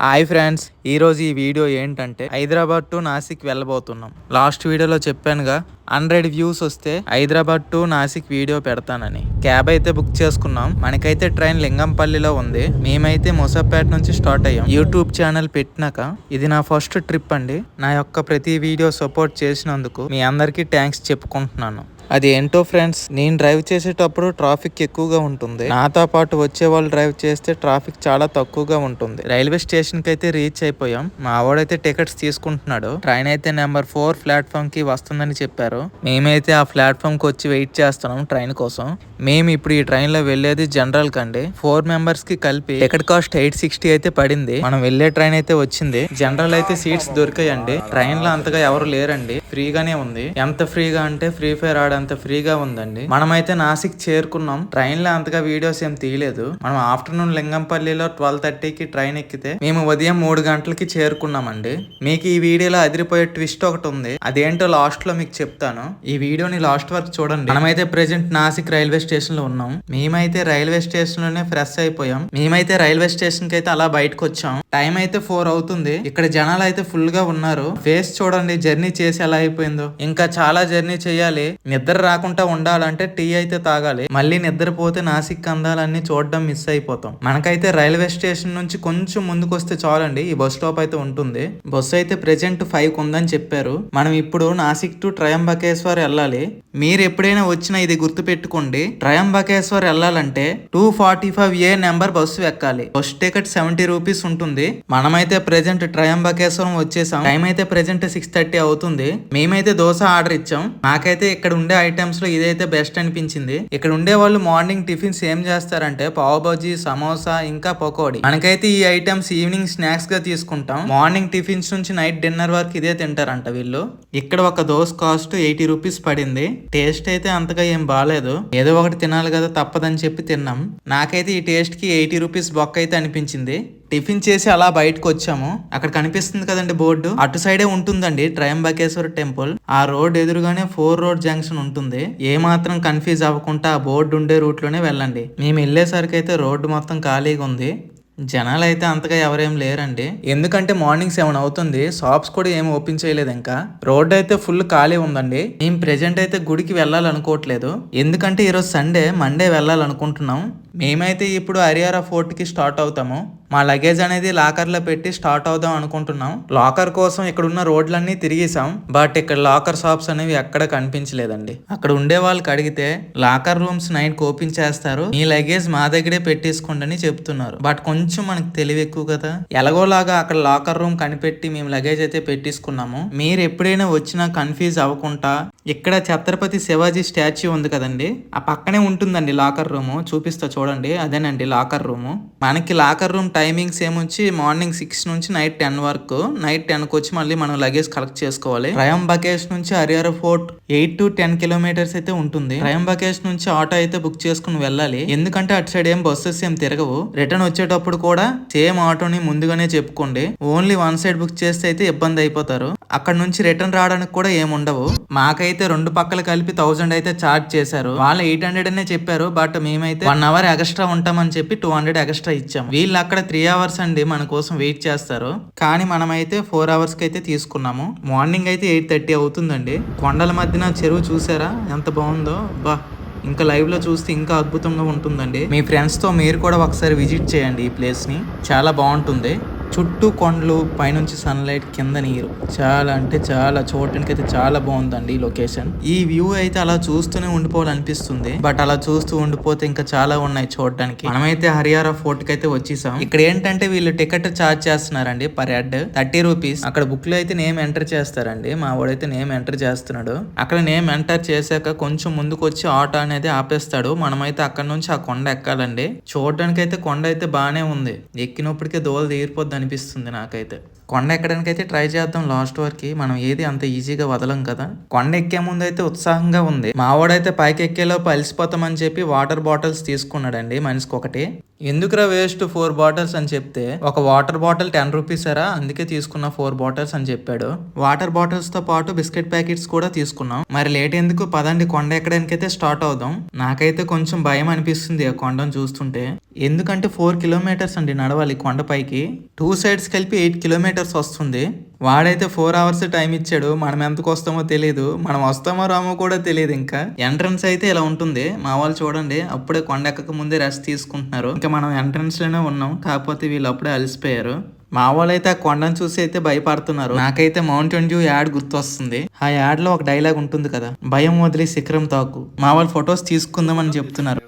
Hi friends, ఈరోజు ఈ video ఏంటంటే హైదరాబాద్ టు నాసిక్ వెళ్ళబోతున్నాం. లాస్ట్ వీడియోలో చెప్పానుగా 100 వ్యూస్ వస్తే హైదరాబాద్ టు నాసిక్ వీడియో పెడతానని. క్యాబ్ అయితే బుక్ చేసుకున్నాం. మనకైతే ట్రైన్ లింగంపల్లిలో ఉంది. మేమైతే ముసాపేట నుంచి స్టార్ట్ అయ్యాం. యూట్యూబ్ ఛానల్ పెట్టినాక ఇది నా ఫస్ట్ ట్రిప్ అండి. నా యొక్క ప్రతి వీడియో సపోర్ట్ చేసినందుకు మీ అందరికీ థ్యాంక్స్ చెప్పుకుంటున్నాను. అది ఏంటో ఫ్రెండ్స్, నేను డ్రైవ్ చేసేటప్పుడు ట్రాఫిక్ ఎక్కువగా ఉంటుంది. నాతో పాటు వచ్చే వాళ్ళు డ్రైవ్ చేస్తే ట్రాఫిక్ చాలా తక్కువగా ఉంటుంది. రైల్వే స్టేషన్ కి అయితే రీచ్ అయిపోయాం. మా వాడైతే టికెట్స్ తీసుకుంటున్నాడు. ట్రైన్ అయితే నెంబర్ 4 ప్లాట్ఫామ్ కి వస్తుందని చెప్పారు. మేమైతే ఆ ప్లాట్ఫామ్ కి వచ్చి వెయిట్ చేస్తున్నాం ట్రైన్ కోసం. మేము ఇప్పుడు ఈ ట్రైన్ లో వెళ్లేది జనరల్ కండి. 4 మెంబర్స్ కి కలిపి టికెట్ కాస్ట్ 860 అయితే పడింది. మనం వెళ్లే ట్రైన్ అయితే వచ్చింది. జనరల్ అయితే సీట్స్ దొరికాయండి. ట్రైన్ లో అంతగా ఎవరు లేరండి, ఫ్రీగానే ఉంది. ఎంత ఫ్రీగా అంటే ఫ్రీ ఫైర్ ఆడంత ఫ్రీగా ఉందండి. మనమైతే నాసిక్ చేరుకున్నాం. ట్రైన్ లో అంతగా వీడియోస్ ఏం తీయలేదు. మనం ఆఫ్టర్నూన్ లింగంపల్లిలో 12:30కి ట్రైన్ ఎక్కితే మేము ఉదయం 3 గంటలకి చేరుకున్నామండి. మీకు ఈ వీడియోలో అదిరిపోయే ట్విస్ట్ ఒకటి ఉంది. అదేంటో లాస్ట్ లో మీకు చెప్తాను. ఈ వీడియోని లాస్ట్ వరకు చూడండి. మనమైతే ప్రెసెంట్ నాసిక్ రైల్వే స్టేషన్ లో ఉన్నాం. మేమైతే రైల్వే స్టేషన్ లోనే ఫ్రెష్ అయిపోయాం. మేమైతే రైల్వే స్టేషన్ కి అయితే అలా బయటకు వచ్చాం. టైం అయితే 4 అవుతుంది. ఇక్కడ జనాలు అయితే ఫుల్ గా ఉన్నారు. ఫేస్ చూడండి, జర్నీ చేసి ఎలా అయిపోయిందో. ఇంకా చాలా జర్నీ చేయాలి. నిద్ర రాకుండా ఉండాలంటే టీ అయితే తాగాలి. మళ్ళీ నిద్రపోతే నాసిక్ అందాలన్నీ చూడడం మిస్ అయిపోతాం. మనకైతే రైల్వే స్టేషన్ నుంచి కొంచెం ముందుకు వస్తే చాలండి, ఈ బస్ స్టాప్ అయితే ఉంటుంది. బస్సు అయితే ప్రెసెంట్ 5 ఉందని చెప్పారు. మనం ఇప్పుడు నాసిక్ టు ట్రయంబకేశ్వర్ వెళ్ళాలి. మీరు ఎప్పుడైనా వచ్చినా ఇది గుర్తు పెట్టుకోండి. ట్రయంబకేశ్వర్ వెళ్ళాలంటే 245A నెంబర్ బస్సు ఎక్కాలి. బస్ టికెట్ 70 రూపీస్ ఉంటుంది. మనమైతే ప్రెసెంట్ ట్రయంబకేశ్వరం వచ్చేసాం. టైం అయితే ప్రెసెంట్ 6:30 అవుతుంది. మేమైతే దోశ ఆర్డర్ ఇచ్చాం. నాకైతే ఇక్కడ ఉండే ఐటమ్స్ లో ఇదైతే బెస్ట్ అనిపించింది. ఇక్కడ ఉండే వాళ్ళు మార్నింగ్ టిఫిన్స్ ఏం చేస్తారంటే పావ్ బజీ, సమోసా ఇంకా పకోడీ. మనకైతే ఈ ఐటమ్స్ ఈవినింగ్ స్నాక్స్ గా తీసుకుంటాం. మార్నింగ్ టిఫిన్స్ నుంచి నైట్ డిన్నర్ వరకు ఇదే తింటారంట వీళ్ళు. ఇక్కడ ఒక దోశ కాస్ట్ 80 రూపీస్ పడింది. టేస్ట్ అయితే అంతగా ఏం బాగాలేదు. ఏదో ఒకటి తినాలి కదా, తప్పదని చెప్పి తిన్నాం. నాకైతే ఈ టేస్ట్ కి 80 రూపీస్ బొక్క అయితే అనిపించింది. టిఫిన్ చేసి అలా బయటకు వచ్చాము. అక్కడ కనిపిస్తుంది కదండి బోర్డు, అటు సైడే ఉంటుందండి ట్రయంబకేశ్వర టెంపుల్. ఆ రోడ్ ఎదురుగానే 4 రోడ్ జంక్షన్ ఉంటుంది. ఏ మాత్రం కన్ఫ్యూజ్ అవ్వకుండా ఆ బోర్డు ఉండే రూట్ లోనే వెళ్ళండి. మేము వెళ్ళేసరికి అయితే రోడ్డు మొత్తం ఖాళీగా ఉంది. జనాలు అయితే అంతగా ఎవరేం లేరండి. ఎందుకంటే మార్నింగ్ 7 అవుతుంది. షాప్స్ కూడా ఏమి ఓపెన్ చేయలేదు. ఇంకా రోడ్ అయితే ఫుల్ ఖాళీ ఉందండి. మేము ప్రెజెంట్ అయితే గుడికి వెళ్ళాలనుకోవట్లేదు. ఎందుకంటే ఈరోజు సండే, మండే వెళ్ళాలనుకుంటున్నాం. మేమైతే ఇప్పుడు హరియారా ఫోర్ట్ కి స్టార్ట్ అవుతాము. మా లగేజ్ అనేది లాకర్ లో పెట్టి స్టార్ట్ అవుదాం అనుకుంటున్నాం. లాకర్ కోసం ఇక్కడ ఉన్న రోడ్లన్నీ తిరిగేసాం. బట్ ఇక్కడ లాకర్ షాప్స్ అనేవి ఎక్కడ కనిపించలేదండి. అక్కడ ఉండే వాళ్ళకి అడిగితే లాకర్ రూమ్స్ 9కి ఓపెన్ చేస్తారు, మీ లగేజ్ మా దగ్గరే పెట్టేసుకోండి అని చెప్తున్నారు. బట్ కొంచెం మనకు తెలివి ఎక్కువ కదా, ఎలాగోలాగా అక్కడ లాకర్ రూమ్ కనిపెట్టి మేము లగేజ్ అయితే పెట్టేసుకున్నాము. మీరు ఎప్పుడైనా వచ్చినా కన్ఫ్యూజ్ అవ్వకుండా ఇక్కడ ఛత్రపతి శివాజీ స్టాచ్యూ ఉంది కదండి, ఆ పక్కనే ఉంటుందండి లాకర్ రూమ్. చూపిస్తా చూడండి, అదేనండి లాకర్ రూమ్. మనకి లాకర్ రూమ్ టైమింగ్స్ ఏమొచ్చి మార్నింగ్ 6 నుంచి నైట్ 10 వరకు. నైట్ 10కి వచ్చి మళ్ళీ మనం లగేజ్ కలెక్ట్ చేసుకోవాలి. ట్రయంబకేశ్ నుంచి హరియారా ఫోర్ట్ 8 to 10 కిలోమీటర్స్ అయితే ఉంటుంది. ట్రయంబకేశ్ నుంచి ఆటో అయితే బుక్ చేసుకుని వెళ్ళాలి. ఎందుకంటే అటు సైడ్ ఏం బస్సెస్ ఏం తిరగవు. రిటర్న్ వచ్చేటప్పుడు కూడా సేమ్ ఆటోని ముందుగానే చెప్పుకోండి. ఓన్లీ వన్ సైడ్ బుక్ చేస్తే అయితే ఇబ్బంది అయిపోతారు. అక్కడ నుంచి రిటర్న్ రావడానికి కూడా ఏముండవు. మాకైతే 2 పక్కలు కలిపి 1000 అయితే చార్జ్ చేశారు. వాళ్ళు 800 అనే చెప్పారు. బట్ మేమైతే 1 అవర్ ఎక్స్ట్రా ఉంటామని చెప్పి 200 ఎక్స్ట్రా ఇచ్చాము. వీళ్ళు అక్కడ 3 అవర్స్ అండి మన కోసం వెయిట్ చేస్తారు. కానీ మనమైతే 4 అవర్స్ కి అయితే తీసుకున్నాము. మార్నింగ్ అయితే 8:30 అవుతుందండి. కొండల మధ్యన చెరువు చూసారా ఎంత బాగుందో. బా, ఇంకా లైవ్ లో చూస్తే ఇంకా అద్భుతంగా ఉంటుందండి. మీ ఫ్రెండ్స్ తో మీరు కూడా ఒకసారి విజిట్ చేయండి ఈ ప్లేస్ ని. చాలా బాగుంటుంది. చుట్టూ కొండలు, పైనుంచి సన్లైట్, కింద నీరు. చాలా అంటే చాలా చూడటానికి అయితే చాలా బాగుందండి ఈ లొకేషన్. ఈ వ్యూ అయితే అలా చూస్తూనే ఉండిపోవాలనిపిస్తుంది. బట్ అలా చూస్తూ ఉండిపోతే ఇంకా చాలా ఉన్నాయి చూడడానికి. మనమైతే హరియారా ఫోర్ట్ కి అయితే వచ్చేసాం. ఇక్కడ ఏంటంటే వీళ్ళు టికెట్ చార్జ్ చేస్తున్నారండి పర్ హెడ్ 30 రూపీస్. అక్కడ బుక్ లో అయితే నేమ్ ఎంటర్ చేస్తారండి. మా వాడైతే నేమ్ ఎంటర్ చేస్తున్నాడు. అక్కడ నేమ్ ఎంటర్ చేశాక కొంచెం ముందుకు వచ్చి ఆటో అనేది ఆపేస్తాడు. మనమైతే అక్కడ నుంచి ఆ కొండ ఎక్కాలండి. చూడడానికి అయితే కొండ అయితే బాగానే ఉంది. ఎక్కినప్పటికే దోలు తీరిపోద్ది అనిపిస్తుంది నాకైతే. కొండ ఎక్కడానికి అయితే ట్రై చేద్దాం లాస్ట్ వరకు. మనం ఏది అంత ఈజీగా వదలం కదా. కొండ ఎక్కే ముందు అయితే ఉత్సాహంగా ఉంది. మావాడైతే పైకి ఎక్కేలోపు అలసిపోతామని చెప్పి వాటర్ బాటిల్స్ తీసుకున్నాడండి మనిషికి ఒకటి. ఎందుకురా వేస్ట్ 4 బాటిల్స్ అని చెప్తే ఒక వాటర్ బాటిల్ 10 రూపీస్ అరా అందుకే తీసుకున్న 4 బాటిల్స్ అని చెప్పాడు. వాటర్ బాటిల్స్ తో పాటు బిస్కెట్ ప్యాకెట్స్ కూడా తీసుకున్నాం. మరి లేట్ ఎందుకు, పదండి కొండ ఎక్కడానికైతే స్టార్ట్ అవుదాం. నాకైతే కొంచెం భయం అనిపిస్తుంది ఆ కొండను చూస్తుంటే. ఎందుకంటే 4 కిలోమీటర్స్ అండి నడవాలి కొండపైకి. 2 సైడ్స్ కలిపి 8 కిలోమీటర్స్ వస్తుంది. వాడైతే 4 అవర్స్ టైం ఇచ్చాడు. మనం ఎంతకు వస్తామో తెలియదు, మనం వస్తామో రామో కూడా తెలియదు. ఇంకా ఎంట్రన్స్ అయితే ఇలా ఉంటుంది. మా వాళ్ళు చూడండి అప్పుడే కొండ ఎక్కక ముందే రెస్ట్ తీసుకుంటున్నారు. ఇంకా మనం ఎంట్రన్స్ లోనే ఉన్నాం, కాకపోతే వీళ్ళు అప్పుడే అలసిపోయారు. మా వాళ్ళు అయితే ఆ కొండను చూసి అయితే భయపడుతున్నారు. నాకైతే మౌంటైన్ డ్యూ యాడ్ గుర్తొస్తుంది. ఆ యాడ్ లో ఒక డైలాగ్ ఉంటుంది కదా, భయం వదిలి శిఖరం తాకు. మా వాళ్ళు ఫొటోస్ తీసుకుందాం అని చెప్తున్నారు.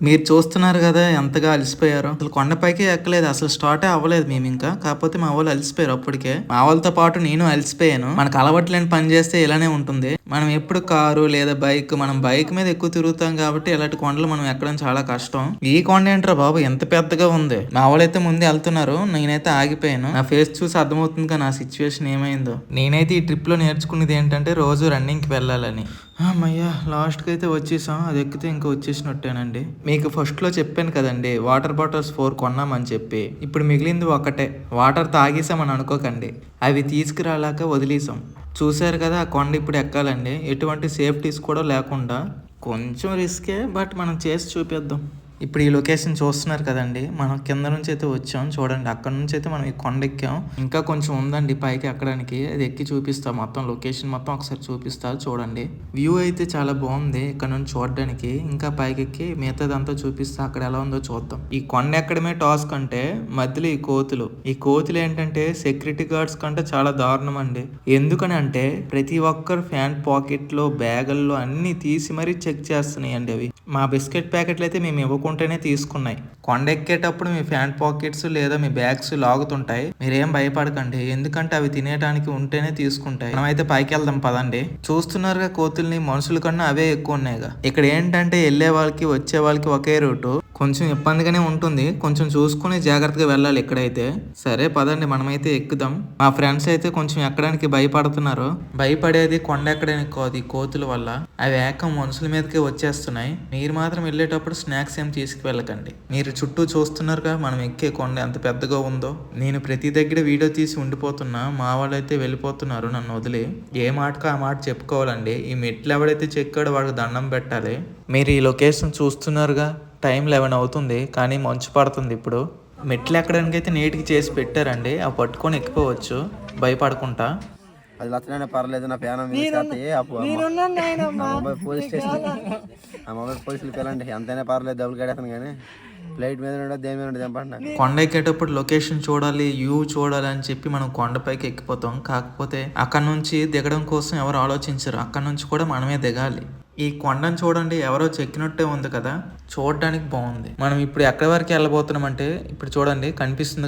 మీరు చూస్తున్నారు కదా ఎంతగా అలసిపోయారు. అసలు కొండపైకి ఎక్కలేదు, అసలు స్టార్టే అవ్వలేదు మేము ఇంకా. కాకపోతే మా వాళ్ళు అలసిపోయారు అప్పటికే. మా వాళ్ళతో పాటు నేను అలసిపోయాను. మనకు అలవాట్లేని పని చేస్తే ఇలానే ఉంటుంది. మనం ఎప్పుడు కారు లేదా బైక్, మనం బైక్ మీద ఎక్కువ తిరుగుతాం కాబట్టి ఇలాంటి కొండలు మనం ఎక్కడం చాలా కష్టం. ఈ కొండ ఏంట్రా బాబు ఎంత పెద్దగా ఉంది. మా వాళ్ళైతే ముందే వెళ్తున్నారు, నేనైతే ఆగిపోయాను. నా ఫేస్ చూసి అర్థమవుతుంది కదా నా సిచ్యువేషన్ ఏమైందో. నేనైతే ఈ ట్రిప్ లో నేర్చుకునేది ఏంటంటే రోజు రన్నింగ్ కి వెళ్ళాలని. అమ్మయ్యా లాస్ట్కి అయితే వచ్చేసాం. అది ఎక్కితే ఇంకా వచ్చేసినట్టేనండి. మీకు ఫస్ట్లో చెప్పాను కదండి వాటర్ బాటిల్స్ 4 కొన్నామని చెప్పి. ఇప్పుడు మిగిలింది ఒకటే. వాటర్ తాగేసామని అనుకోకండి, అవి తీసుకురాలాక వదిలేసాం. చూశారు కదా ఆ కొండ ఇప్పుడు ఎక్కాలండి. ఎటువంటి సేఫ్టీస్ కూడా లేకుండా. కొంచెం రిస్కే, బట్ మనం చేసి చూపిద్దాం. ఇప్పుడు ఈ లొకేషన్ చూస్తున్నారు కదండి, మనం కింద నుంచి అయితే వచ్చాం చూడండి. అక్కడ నుంచి అయితే మనం ఈ కొండ ఎక్కాం. ఇంకా కొంచెం ఉందండి పైకి ఎక్కడానికి, అది ఎక్కి చూపిస్తా. మొత్తం లొకేషన్ మొత్తం ఒకసారి చూపిస్తా చూడండి. వ్యూ అయితే చాలా బాగుంది ఇక్కడ నుంచి చూడడానికి. ఇంకా పైకి ఎక్కి మిగతాదంతా చూపిస్తా, అక్కడ ఎలా ఉందో చూద్దాం. ఈ కొండ ఎక్కడమే టాస్క్ అంటే మధ్యలో ఈ కోతులు ఏంటంటే సెక్యూరిటీ గార్డ్స్ కంటే చాలా దారుణం అండి. ఎందుకని అంటే ప్రతి ఒక్కరు ప్యాంట్ పాకెట్ లో బ్యాగుల్లో అన్ని తీసి మరీ చెక్ చేస్తున్నాయి అండి అవి. మా బిస్కెట్ ప్యాకెట్లు అయితే మేము ఇవ్వకుంటేనే తీసుకున్నాయి. కొండ ఎక్కేటప్పుడు మీ ప్యాంట్ పాకెట్స్ లేదా మీ బ్యాగ్స్ లాగుతుంటాయి, మీరేం భయపడకండి. ఎందుకంటే అవి తినేయడానికి ఉంటేనే తీసుకుంటాయి. మనమైతే పైకి వెళ్దాం పదండి. చూస్తున్నారుగా కోతుల్ని, మనుషుల కన్నా అవే ఎక్కువ ఉన్నాయిగా. ఇక్కడ ఏంటంటే వెళ్ళే వాళ్ళకి వచ్చే వాళ్ళకి ఒకే రూటు. కొంచెం ఇబ్బందిగానే ఉంటుంది, కొంచెం చూసుకుని జాగ్రత్తగా వెళ్ళాలి ఇక్కడైతే. సరే పదండి మనమైతే ఎక్కుదాం. మా ఫ్రెండ్స్ అయితే కొంచెం ఎక్కడానికి భయపడుతున్నారు. భయపడేది కొండ ఎక్కడానికి కాదు, ఈ కోతుల వల్ల. అవి ఏకం మనుషుల మీదకే వచ్చేస్తున్నాయి. మీరు మాత్రం వెళ్ళేటప్పుడు స్నాక్స్ ఏం తీసుకువెళ్ళకండి. మీరు చుట్టూ చూస్తున్నారుగా మనం ఎక్కే కొండ ఎంత పెద్దగా ఉందో. నేను ప్రతి దగ్గర వీడియో తీసి ఉండిపోతున్నా, మా వాళ్ళైతే వెళ్ళిపోతున్నారు నన్ను వదిలి. ఏ మాటకు ఆ మాట చెప్పుకోవాలండి. ఈ మెట్లు ఎవడైతే చెక్కాడో వాడికి దండం పెట్టాలి. మీరు ఈ లొకేషన్ చూస్తున్నారుగా, టైం 11 అవుతుంది కానీ మంచు పడుతుంది. ఇప్పుడు మెట్లు ఎక్కడానికి అయితే నీట్గా చేసి పెట్టారండి, అవి పట్టుకొని ఎక్కిపోవచ్చు భయపడకుండా. అది లక్షణైనా పర్లేదు, నా ప్యానం పోలీస్ స్టేషన్ ఆ మొబైల్ పోలీసులు పిల్లండి ఎంతైనా పర్లేదు, డబ్బులు కడతాను కానీ ఫ్లైట్ మీద దేని మీద చంపండి. కొండ ఎక్కేటప్పుడు లొకేషన్ చూడాలి, వ్యూ చూడాలి అని చెప్పి మనం కొండపైకి ఎక్కిపోతాం. కాకపోతే అక్కడ నుంచి దిగడం కోసం ఎవరు ఆలోచించరు, అక్కడ నుంచి కూడా మనమే దిగాలి. ఈ కొండను చూడండి, ఎవరో చెక్కినట్టే ఉంది కదా, చూడడానికి బాగుంది. మనం ఇప్పుడు ఎక్కడి వరకు వెళ్ళబోతున్నాం అంటే, ఇప్పుడు చూడండి కనిపిస్తుంది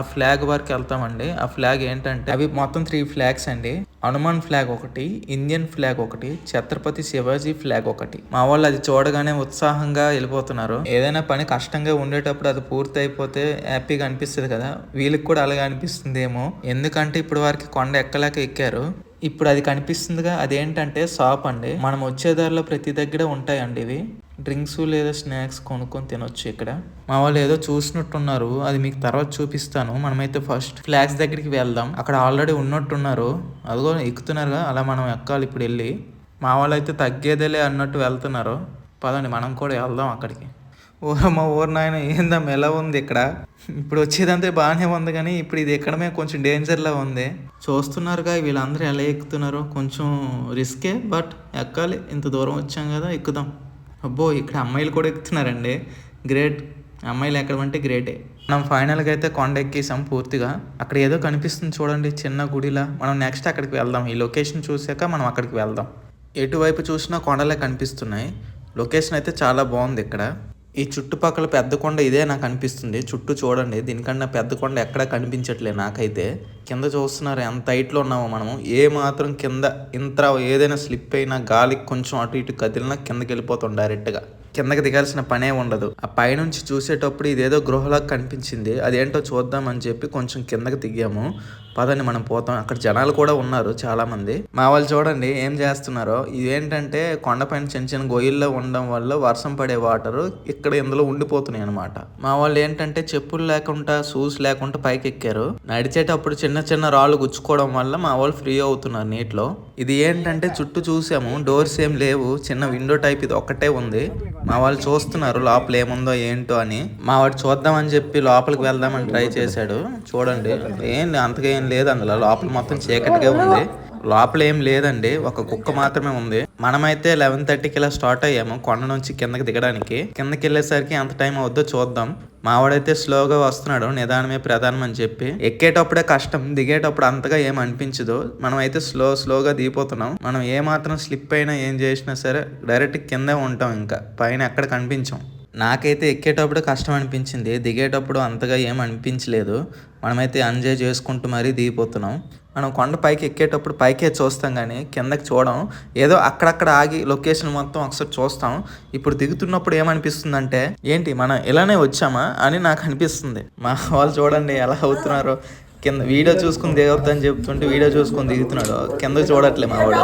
ఆ ఫ్లాగ్ వరకు వెళ్తామండి. ఆ ఫ్లాగ్ ఏంటంటే అవి మొత్తం 3 ఫ్లాగ్స్ అండి. హనుమాన్ ఫ్లాగ్ ఒకటి, ఇండియన్ ఫ్లాగ్ ఒకటి, ఛత్రపతి శివాజీ ఫ్లాగ్ ఒకటి. మా వాళ్ళు అది చూడగానే ఉత్సాహంగా వెళ్ళిపోతున్నారు. ఏదైనా పని కష్టంగా ఉండేటప్పుడు అది పూర్తి అయిపోతే హ్యాపీగా అనిపిస్తుంది కదా, వీళ్ళకి కూడా అలాగే అనిపిస్తుందేమో. ఎందుకంటే ఇప్పుడు వారికి కొండ ఎక్కలేక ఎక్కారు. ఇప్పుడు అది కనిపిస్తుందిగా, అదేంటంటే షాప్ అండి. మనం వచ్చే దారిలో ప్రతి దగ్గర ఉంటాయండి ఇవి. డ్రింక్స్ లేదా స్నాక్స్ కొనుక్కొని తినొచ్చు ఇక్కడ. మా వాళ్ళు ఏదో చూసినట్టున్నారు, అది మీకు తర్వాత చూపిస్తాను. మనమైతే ఫస్ట్ ఫ్లాగ్స్ దగ్గరికి వెళ్దాం. అక్కడ ఆల్రెడీ ఉన్నట్టున్నారు, అదిగో ఎక్కుతున్నారుగా, అలా మనం ఎక్కాలి ఇప్పుడు వెళ్ళి. మా వాళ్ళు అయితే తగ్గేదేలే అన్నట్టు వెళ్తున్నారు. పదండి మనం కూడా వెళ్దాం అక్కడికి. మా ఊరు నాయన ఏందమ్మా ఎలా ఉంది ఇక్కడ. ఇప్పుడు వచ్చేదంతా బాగానే ఉంది కానీ ఇప్పుడు ఇది ఎక్కడమే కొంచెం డేంజర్లా ఉంది. చూస్తున్నారుగా వీళ్ళందరూ ఎలా ఎక్కుతున్నారు. కొంచెం రిస్కే, బట్ ఎక్కాలి. ఇంత దూరం వచ్చాం కదా, ఎక్కుదాం. అబ్బో ఇక్కడ అమ్మాయిలు కూడా ఎక్కుతున్నారండి, గ్రేట్. అమ్మాయిలు ఎక్కడమంటే గ్రేటే. మనం ఫైనల్గా అయితే కొండ ఎక్కేసాం పూర్తిగా. అక్కడ ఏదో కనిపిస్తుంది చూడండి, చిన్న గుడిలా. మనం నెక్స్ట్ అక్కడికి వెళ్దాం. ఈ లొకేషన్ చూసాక మనం అక్కడికి వెళ్దాం. ఎటువైపు చూసినా కొండలే కనిపిస్తున్నాయి. లొకేషన్ అయితే చాలా బాగుంది ఇక్కడ. ఈ చుట్టుపక్కల పెద్ద కొండ ఇదే నాకు అనిపిస్తుంది. చుట్టూ చూడండి, దీనికన్నా పెద్ద కొండ ఎక్కడా కనిపించట్లేదు నాకైతే. కింద చూస్తున్నారు ఎంత హైట్లో ఉన్నామో మనము. ఏ మాత్రం కింద ఇంత ఏదైనా స్లిప్ అయినా, గాలికి కొంచెం అటు ఇటు కదిలినా కిందకి వెళ్ళిపోతాం డైరెక్ట్గా. కిందకి దిగాల్సిన పనే ఉండదు. ఆ పైనుంచి చూసేటప్పుడు ఇదేదో గృహలాగా కనిపించింది. అదేంటో చూద్దామని చెప్పి కొంచెం కిందకి దిగాము. పదండి మనం పోతాం. అక్కడ జనాలు కూడా ఉన్నారు చాలా మంది. మా వాళ్ళు చూడండి ఏం చేస్తున్నారో. ఇదేంటంటే కొండపైన చిన్న చిన్న గొయ్యిల్లో ఉండడం వల్ల వర్షం పడే వాటర్ ఇక్కడ ఇందులో ఉండిపోతున్నాయి అనమాట. మా వాళ్ళు ఏంటంటే చెప్పులు లేకుండా షూస్ లేకుండా పైకి ఎక్కారు. నడిచేటప్పుడు చిన్న చిన్న రాళ్ళు గుచ్చుకోవడం వల్ల మా వాళ్ళు ఫ్రీ అవుతున్నారు నీటిలో. ఇది ఏంటంటే చుట్టూ చూసాము, డోర్స్ ఏం లేవు, చిన్న విండో టైప్ ఇది ఒక్కటే ఉంది. మా వాళ్ళు చూస్తున్నారు లోపల ఏముందో ఏంటో అని. మా వాడు చూద్దామని చెప్పి లోపలికి వెళ్దామని ట్రై చేశాడు. చూడండి అంతగా ఏం లేదు అందులో. లోపల మొత్తం చీకటిగా ఉంది. లోపల ఏం లేదండి, ఒక కుక్క మాత్రమే ఉంది. మనమైతే 11:30కి ఇలా స్టార్ట్ అయ్యాము కొండ నుంచి కిందకి దిగడానికి. కిందకి వెళ్ళేసరికి ఎంత టైం అవుద్దో చూద్దాం. మావాడైతే స్లోగా వస్తున్నాడు, నిదానమే ప్రధానం అని చెప్పి. ఎక్కేటప్పుడే కష్టం, దిగేటప్పుడు అంతగా ఏం అనిపించదు. మనం అయితే స్లోగా దిగిపోతున్నాం. మనం ఏ మాత్రం స్లిప్ అయినా ఏం చేసినా సరే డైరెక్ట్ కిందే ఉంటాం, ఇంకా పైన ఎక్కడ కనిపించాం. నాకైతే ఎక్కేటప్పుడు కష్టం అనిపించింది, దిగేటప్పుడు అంతగా ఏం అనిపించలేదు. మనమైతే ఎంజాయ్ చేసుకుంటూ మరీ దిగిపోతున్నాం. మనం కొండ పైకి ఎక్కేటప్పుడు పైకే చూస్తాం కానీ కిందకి చూడం. ఏదో అక్కడక్కడ ఆగి లొకేషన్ మొత్తం ఒకసారి చూస్తాం. ఇప్పుడు దిగుతున్నప్పుడు ఏమనిపిస్తుందంటే ఏంటి మనం ఇలానే వచ్చామా అని నాకు అనిపిస్తుంది. మా వాళ్ళు చూడండి ఎలా అవుతున్నారో. కింద వీడియో చూసుకుని దిగొద్దు అని చెప్తుంటే వీడియో చూసుకుని దిగుతున్నాడు. కిందకి చూడట్లే మా వాడు.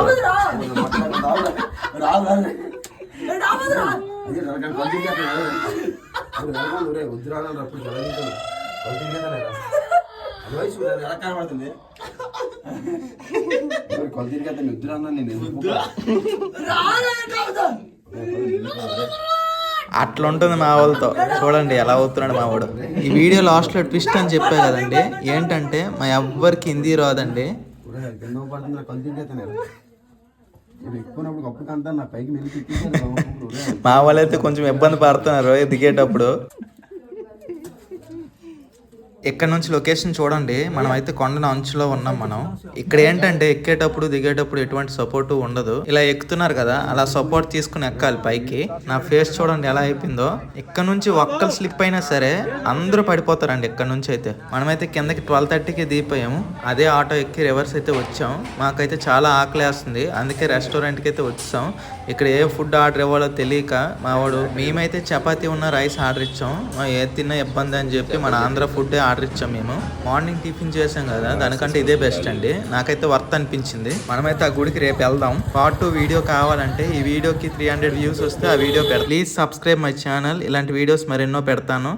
అట్లా ఉంటుంది మా వాళ్ళతో. చూడండి ఎలా అవుతున్నాడు మా వాడు. ఈ వీడియో లాస్ట్లో ట్విస్ట్ అని చెప్పే కదండి, ఏంటంటే మా ఎవ్వరికి హిందీ రాదండి. మా వాళ్ళైతే కొంచెం ఇబ్బంది పడుతున్నారు దిగేటప్పుడు. ఇక్కడ నుంచి లొకేషన్ చూడండి. మనం అయితే కొండ అంచులో ఉన్నాం మనం. ఇక్కడ ఏంటంటే ఎక్కేటప్పుడు దిగేటప్పుడు ఎటువంటి సపోర్ట్ ఉండదు. ఇలా ఎక్కుతున్నారు కదా, అలా సపోర్ట్ తీసుకుని ఎక్కాలి పైకి. నా ఫేస్ చూడండి ఎలా అయిపోయిందో. ఇక్కడ నుంచి ఒక్కరు స్లిప్ అయినా సరే అందరూ పడిపోతారండి. ఇక్కడ నుంచి అయితే మనమైతే కిందకి 12:30కి దిగిపోయాము. అదే ఆటో ఎక్కి రివర్స్ అయితే వచ్చాం. మాకైతే చాలా ఆకలేస్తుంది, అందుకే రెస్టారెంట్కి అయితే వచ్చాం. ఇక్కడ ఏ ఫుడ్ ఆర్డర్ ఇవ్వాలో తెలియక మావాడు మేమైతే చపాతీ ఉన్న రైస్ ఆర్డర్ ఇచ్చాం. ఏది తిన్నా ఇబ్బంది అని చెప్పి మన ఆంధ్ర ఫుడ్ ఆర్డర్ ఇచ్చాం. మేము మార్నింగ్ టిఫిన్ చేసాం కదా, దానికంటే ఇదే బెస్ట్ అండి. నాకైతే వర్త్ అనిపించింది. మనమైతే ఆ గుడికి రేపు వెళ్దాం. పార్ట్ 2 వీడియో కావాలంటే ఈ వీడియోకి 300 వ్యూస్ వస్తే ఆ వీడియో పెడతాను. Please subscribe my channel. ఇలాంటి వీడియోస్ మరెన్నో పెడతాను.